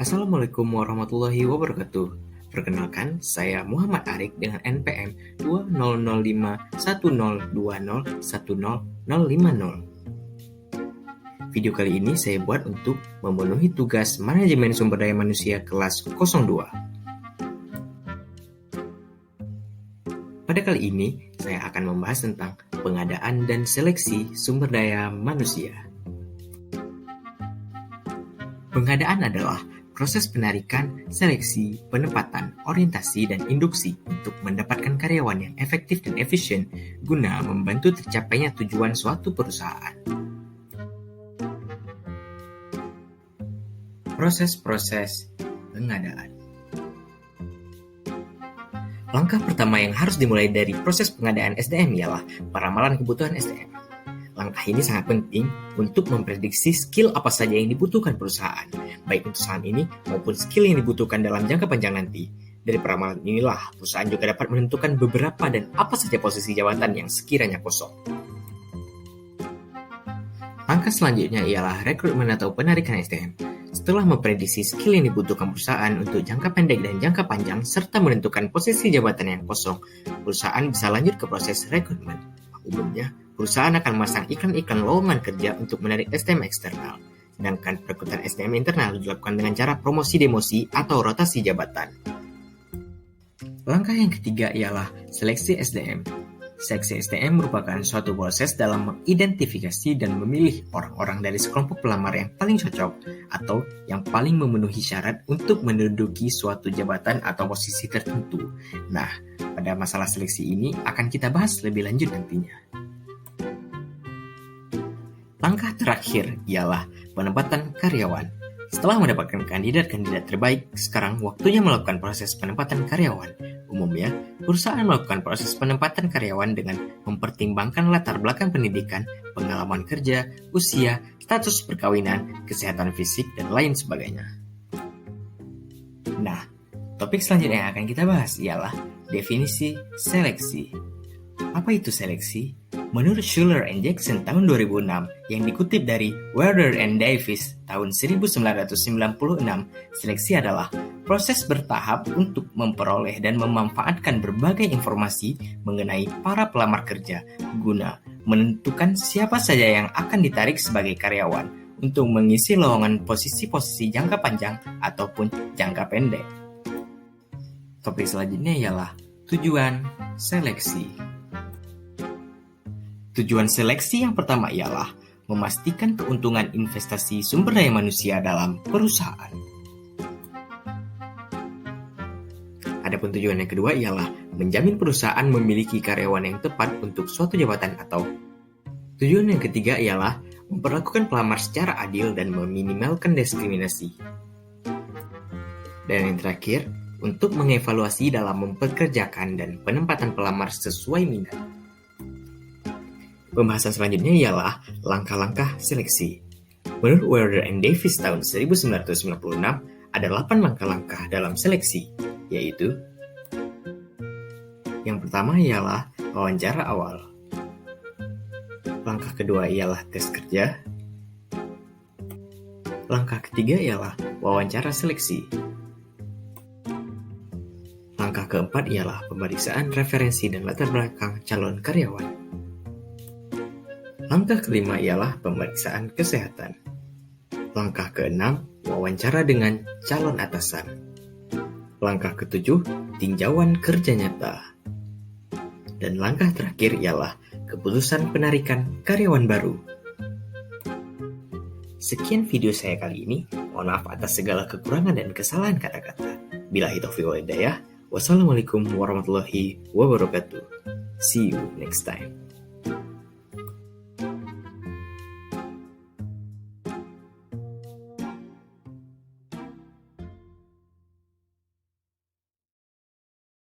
Assalamualaikum warahmatullahi wabarakatuh. Perkenalkan, saya Muhammad Arik dengan NPM 200510201050. Video kali ini saya buat untuk memenuhi tugas Manajemen Sumber Daya Manusia kelas 02. Pada kali ini, saya akan membahas tentang pengadaan dan seleksi sumber daya manusia. Pengadaan adalah proses penarikan, seleksi, penempatan, orientasi, dan induksi untuk mendapatkan karyawan yang efektif dan efisien guna membantu tercapainya tujuan suatu perusahaan. Proses-proses pengadaan. Langkah pertama yang harus dimulai dari proses pengadaan SDM ialah peramalan kebutuhan SDM. Langkah ini sangat penting untuk memprediksi skill apa saja yang dibutuhkan perusahaan, baik untuk saat ini maupun skill yang dibutuhkan dalam jangka panjang nanti. Dari peramalan inilah, perusahaan juga dapat menentukan beberapa dan apa saja posisi jabatan yang sekiranya kosong. Langkah selanjutnya ialah rekrutmen atau penarikan SDM. Setelah memprediksi skill yang dibutuhkan perusahaan untuk jangka pendek dan jangka panjang, serta menentukan posisi jabatan yang kosong, perusahaan bisa lanjut ke proses rekrutmen. Umumnya, perusahaan akan memasang iklan-iklan lowongan kerja untuk menarik SDM eksternal, sedangkan perekrutan SDM internal dilakukan dengan cara promosi-demosi atau rotasi jabatan. Langkah yang ketiga ialah seleksi SDM. Seleksi SDM merupakan suatu proses dalam mengidentifikasi dan memilih orang-orang dari sekelompok pelamar yang paling cocok atau yang paling memenuhi syarat untuk menduduki suatu jabatan atau posisi tertentu. Nah, pada masalah seleksi ini akan kita bahas lebih lanjut nantinya. Langkah terakhir ialah penempatan karyawan. Setelah mendapatkan kandidat-kandidat terbaik, sekarang waktunya melakukan proses penempatan karyawan. Umumnya, perusahaan melakukan proses penempatan karyawan dengan mempertimbangkan latar belakang pendidikan, pengalaman kerja, usia, status perkawinan, kesehatan fisik, dan lain sebagainya. Nah, topik selanjutnya yang akan kita bahas ialah definisi seleksi. Apa itu seleksi? Menurut Schuller and Jackson tahun 2006 yang dikutip dari Werder and Davis tahun 1996, seleksi adalah proses bertahap untuk memperoleh dan memanfaatkan berbagai informasi mengenai para pelamar kerja guna menentukan siapa saja yang akan ditarik sebagai karyawan untuk mengisi lowongan posisi-posisi jangka panjang ataupun jangka pendek. Topik selanjutnya ialah tujuan seleksi. Tujuan seleksi yang pertama ialah memastikan keuntungan investasi sumber daya manusia dalam perusahaan. Adapun tujuan yang kedua ialah menjamin perusahaan memiliki karyawan yang tepat untuk suatu jabatan atau tujuan yang ketiga ialah memperlakukan pelamar secara adil dan meminimalkan diskriminasi. Dan yang terakhir, untuk mengevaluasi dalam mempekerjakan dan penempatan pelamar sesuai minat. Pembahasan selanjutnya ialah langkah-langkah seleksi. Menurut Werder and Davis tahun 1996, ada 8 langkah-langkah dalam seleksi, yaitu yang pertama ialah wawancara awal. Langkah kedua ialah tes kerja. Langkah ketiga ialah wawancara seleksi. Langkah keempat ialah pemeriksaan referensi dan latar belakang calon karyawan. Langkah kelima ialah pemeriksaan kesehatan. Langkah keenam, wawancara dengan calon atasan. Langkah ketujuh, tinjauan kerja nyata. Dan langkah terakhir ialah keputusan penarikan karyawan baru. Sekian video saya kali ini. Mohon maaf atas segala kekurangan dan kesalahan kata-kata. Billahi taufiq wal hidayah. Wassalamualaikum warahmatullahi wabarakatuh. See you next time.